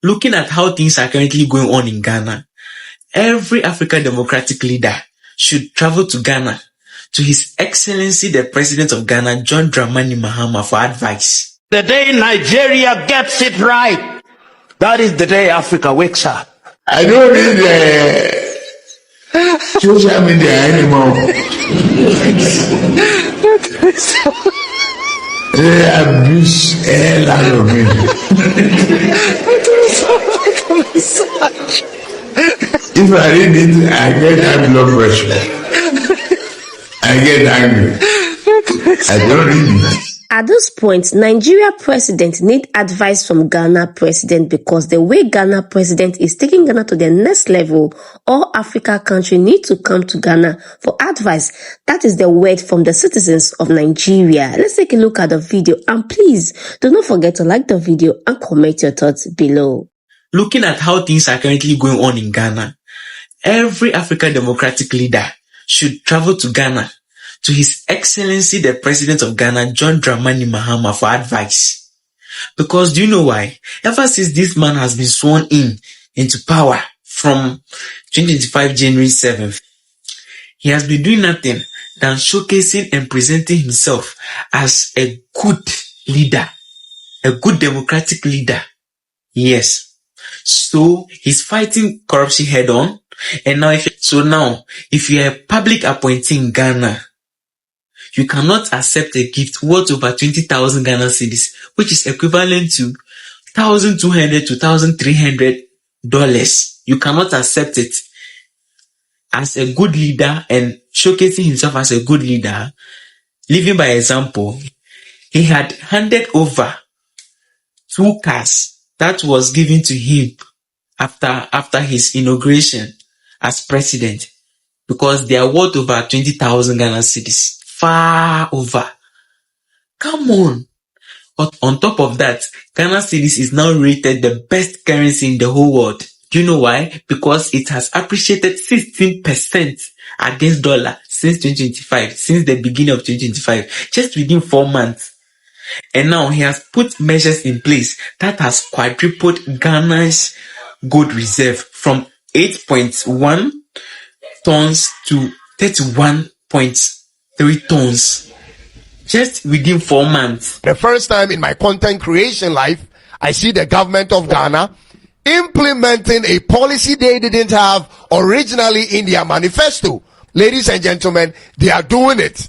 Looking at how things are currently going on in Ghana, every African democratic leader should travel to Ghana to His Excellency the President of Ghana, John Dramani Mahama, for advice. The day Nigeria gets it right, that is the day Africa wakes up. I don't need social media anymore. They abuse a hell out of me. If I read it, I get high blood pressure. I get angry. I don't read it. At this point, Nigeria president need advice from Ghana president, because the way Ghana president is taking Ghana to the next level, all Africa countries need to come to Ghana for advice. That is the word from the citizens of Nigeria. Let's take a look at the video, and please do not forget to like the video and comment your thoughts below. Looking at how things are currently going on in Ghana, every African democratic leader should travel to Ghana to His Excellency the President of Ghana, John Dramani Mahama, for advice. Because do you know why? Ever since this man has been sworn into power from 2025 January 7th, he has been doing nothing than showcasing and presenting himself as a good leader, a good democratic leader. Yes. So he's fighting corruption head on. And now, if you're a public appointee in Ghana, you cannot accept a gift worth over 20,000 Ghana cedis, which is equivalent to $1,200 to $1,300. You cannot accept it. As a good leader and showcasing himself as a good leader, living by example, he had handed over 2 cars that was given to him after his inauguration as president, because they are worth over 20,000 Ghana cedis. Far over. Come on. But on top of that, Ghana cedis is now rated the best currency in the whole world. Do you know why? Because it has appreciated 16% against dollar since 2025, since the beginning of 2025, just within 4 months. And now he has put measures in place that has quadrupled Ghana's gold reserve from 8.1 tons to 31.3 tons just within 4 months. The first time in my content creation life, I see the government of Ghana implementing a policy they didn't have originally in their manifesto. Ladies and gentlemen, they are doing it.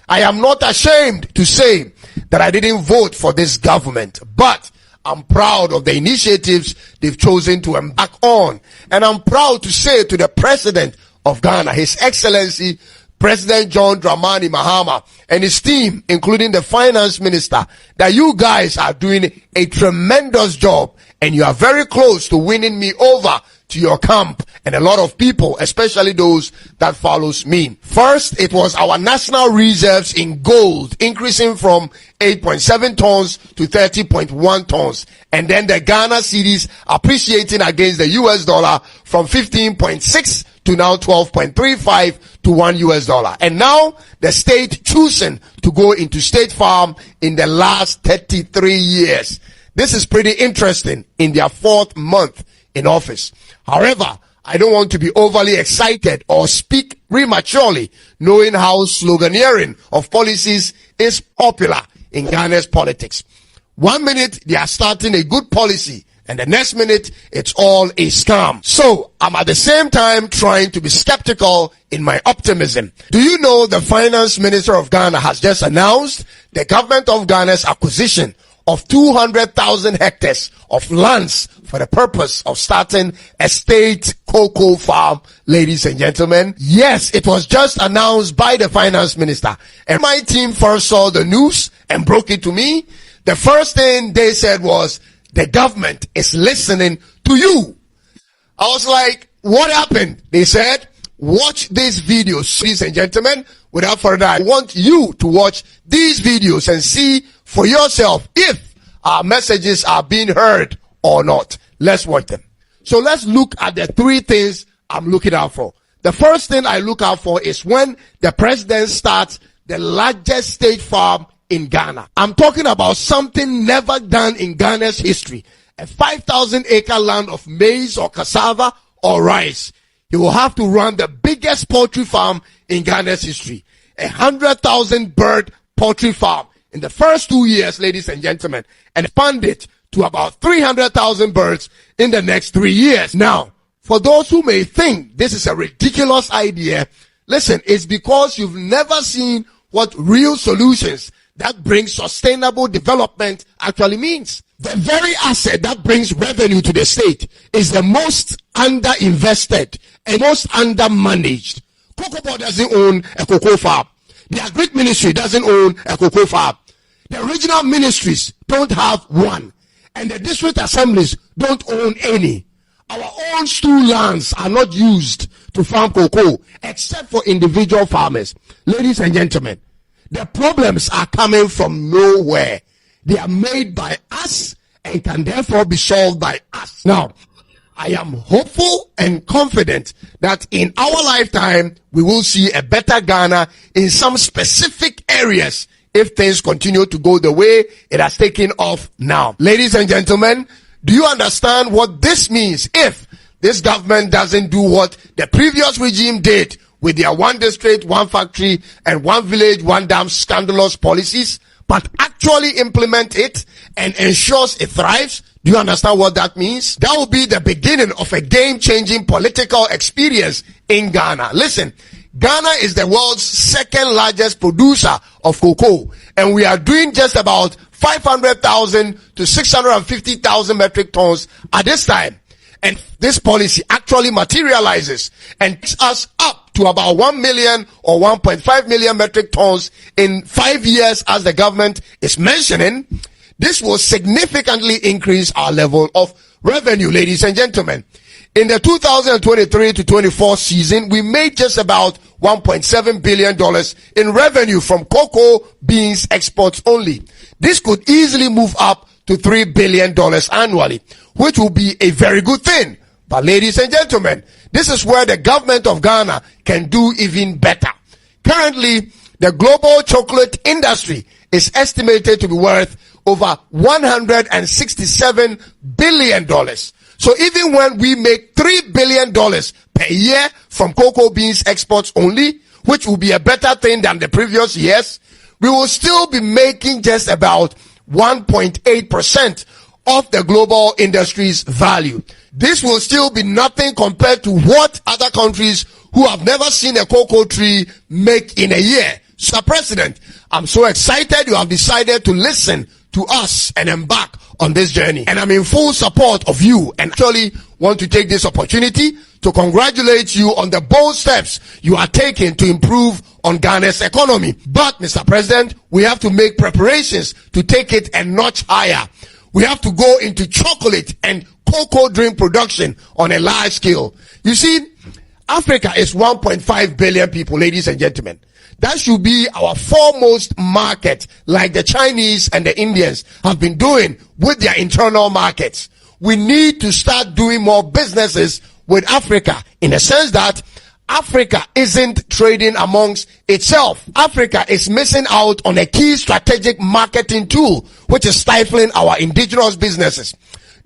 I am not ashamed to say that I didn't vote for this government, but I'm proud of the initiatives they've chosen to embark on. And I'm proud to say to the president of Ghana, His Excellency President John Dramani Mahama, and his team, including the finance minister, that you guys are doing a tremendous job, and you are very close to winning me over to your camp and a lot of people, especially those that follows me. First, it was our national reserves in gold increasing from 8.7 tons to 30.1 tons. And then the Ghana cedis appreciating against the US dollar from 15.6 to now 12.35 to $1. And now the state choosing to go into state farm in the last 33 years. This is pretty interesting in their 4th month in office. However, I don't want to be overly excited or speak prematurely, knowing how sloganeering of policies is popular in Ghana's politics. 1 minute they are starting a good policy, and the next minute it's all a scam. So I'm at the same time trying to be skeptical in my optimism. Do you know the finance minister of Ghana has just announced the government of Ghana's acquisition of 200,000 hectares of lands for the purpose of starting a state cocoa farm, ladies and gentlemen? Yes, it was just announced by the finance minister. And my team first saw the news and broke it to me. The first thing they said was, the government is listening to you. I was like, what happened? They said, watch these videos. Ladies and gentlemen, without further ado, I want you to watch these videos and see for yourself if our messages are being heard or not. Let's watch them. So let's look at the 3 things I'm looking out for. The first thing I look out for is when the president starts the largest state farm in Ghana. I'm talking about something never done in Ghana's history. a 5,000 acre land of maize or cassava or rice, he will have to run the biggest poultry farm in Ghana's history, 100,000 bird poultry farm in the first 2 years, ladies and gentlemen, and fund it to about 300,000 birds in the next 3 years. Now, for those who may think this is a ridiculous idea, listen, it's because you've never seen what real solutions that bring sustainable development actually means. The very asset that brings revenue to the state is the most underinvested and most undermanaged. Cocoa Board doesn't own a cocoa farm. The Agric Ministry doesn't own a cocoa farm. The regional ministries don't have one. And the district assemblies don't own any. Our own stool lands are not used to farm cocoa except for individual farmers. Ladies and gentlemen, the problems are coming from nowhere. They are made by us and can therefore be solved by us. Now, I am hopeful and confident that in our lifetime, we will see a better Ghana in some specific areas if things continue to go the way it has taken off now. Ladies and gentlemen, do you understand what this means if this government doesn't do what the previous regime did with their one district, one factory, and one village, one dam scandalous policies, but actually implement it and ensures it thrives? Do you understand what that means? That will be the beginning of a game-changing political experience in Ghana. Listen, Ghana is the world's second largest producer of cocoa, and we are doing just about 500,000 to 650,000 metric tons at this time. And this policy actually materializes and takes us up to about 1 million or 1.5 million metric tons in 5 years, as the government is mentioning. This will significantly increase our level of revenue, ladies and gentlemen. In the 2023 to 24 season, we made just about $1.7 billion in revenue from cocoa beans exports only. This could easily move up to $3 billion annually, which will be a very good thing. But ladies and gentlemen, this is where the government of Ghana can do even better. Currently, the global chocolate industry is estimated to be worth over $167 billion. So even when we make $3 billion per year from cocoa beans exports only, which will be a better thing than the previous years, we will still be making just about 1.8% of the global industry's value. This will still be nothing compared to what other countries who have never seen a cocoa tree make in a year. Sir President, I'm so excited you have decided to listen to us and embark on this journey. And I'm in full support of you, and actually want to take this opportunity to congratulate you on the bold steps you are taking to improve on Ghana's economy. But, Mr. President, we have to make preparations to take it a notch higher. We have to go into chocolate and cocoa drink production on a large scale. You see, Africa is 1.5 billion people, ladies and gentlemen. That should be our foremost market, like the Chinese and the Indians have been doing with their internal markets. We need to start doing more businesses with Africa, in the sense that Africa isn't trading amongst itself. Africa is missing out on a key strategic marketing tool, which is stifling our indigenous businesses.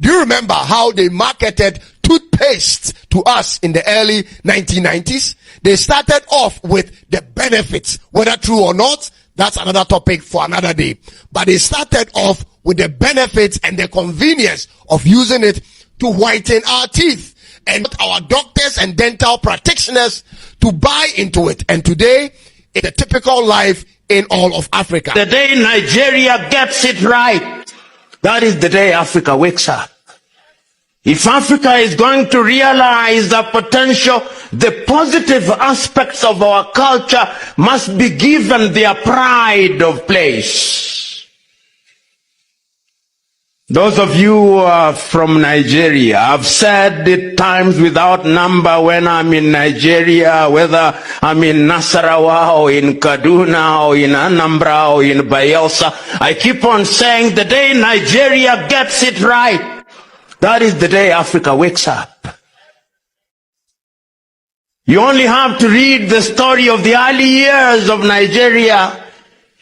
Do you remember how they marketed toothpaste to us in the early 1990s? They started off with the benefits, whether true or not, that's another topic for another day. But they started off with the benefits and the convenience of using it to whiten our teeth, and our doctors and dental practitioners to buy into it. And today, it's a typical life in all of Africa. The day Nigeria gets it right, that is the day Africa wakes up. If Africa is going to realize the potential, the positive aspects of our culture must be given their pride of place. Those of you who are from Nigeria, I've said it times without number when I'm in Nigeria, whether I'm in Nasarawa or in Kaduna or in Anambra or in Bayelsa, I keep on saying the day Nigeria gets it right, that is the day Africa wakes up. You only have to read the story of the early years of Nigeria.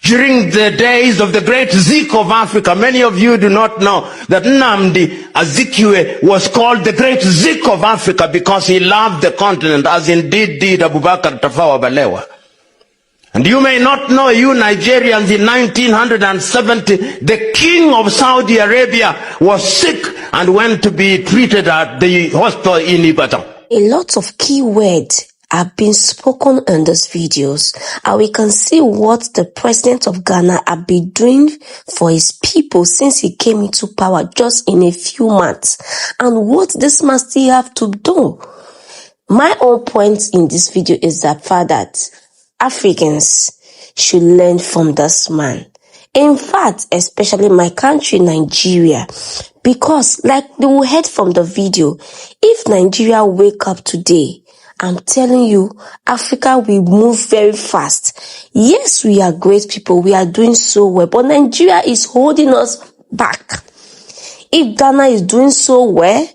During the days of the great Zik of Africa, many of you do not know that Nnamdi Azikiwe was called the great Zik of Africa because he loved the continent, as indeed did Abubakar Tafawa Balewa. And you may not know, you Nigerians, in 1970, the king of Saudi Arabia was sick and went to be treated at the hospital in Ibadan. A lot of key words have been spoken in these videos, and we can see what the president of Ghana have been doing for his people since he came into power just in a few months, and what this man still have to do. My own point in this video is that Africans should learn from this man. In fact, especially my country, Nigeria, because like we will heard from the video, if Nigeria wake up today, I'm telling you, Africa will move very fast. Yes, we are great people. We are doing so well, but Nigeria is holding us back. If Ghana is doing so well,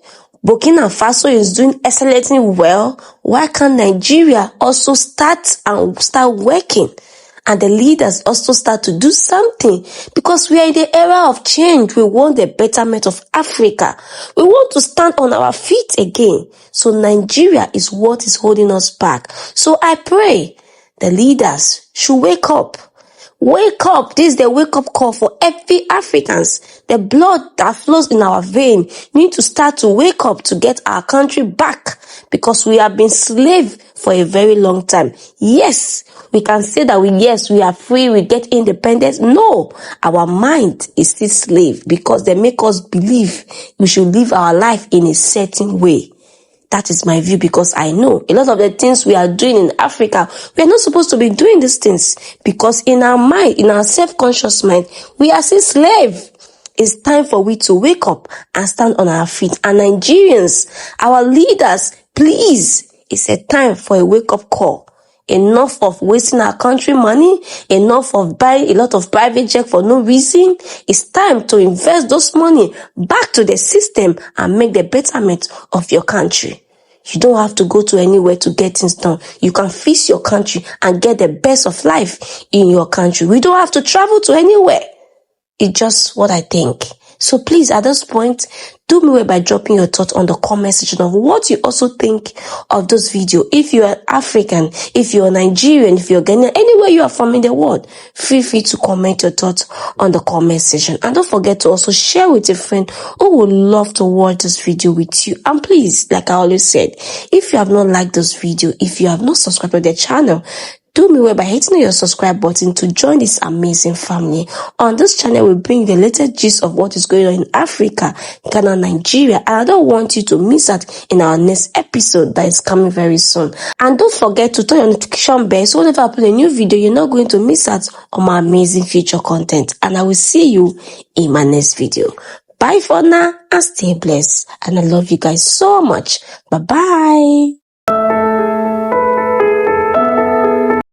Burkina Faso is doing excellently well, why can't Nigeria also start working? And the leaders also start to do something, because we are in the era of change. We want the betterment of Africa. We want to stand on our feet again. So Nigeria is what is holding us back. So I pray the leaders should wake up. Wake up. This is the wake-up call for every Africans. The blood that flows in our vein need to start to wake up to get our country back, because we have been slaves for a very long time. Yes, we can say that we are free, we get independence. No, our mind is still slave, because they make us believe we should live our life in a certain way. That is my view, because I know a lot of the things we are doing in Africa, we are not supposed to be doing these things, because in our mind, in our self-conscious mind, we are still slaves. It's time for we to wake up and stand on our feet. And Nigerians, our leaders, please, it's a time for a wake-up call. Enough of wasting our country money, enough of buying a lot of private jet for no reason. It's time to invest those money back to the system and make the betterment of your country. You don't have to go to anywhere to get things done. You can fix your country and get the best of life in your country. We don't have to travel to anywhere. It's just what I think. So please, at this point, do me well by dropping your thoughts on the comment section of what you also think of this video. If you are African, if you are Nigerian, if you're Ghanaian, anywhere you are from in the world, feel free to comment your thoughts on the comment section. And don't forget to also share with a friend who would love to watch this video with you. And please, like I always said, if you have not liked this video, if you have not subscribed to the channel, do me well by hitting your subscribe button to join this amazing family. On this channel, we bring the latest gist of what is going on in Africa, Ghana, Nigeria, and I don't want you to miss out in our next episode that is coming very soon. And don't forget to turn your notification bell so whenever I upload a new video, you're not going to miss out on my amazing future content. And I will see you in my next video. Bye for now and stay blessed. And I love you guys so much. Bye-bye.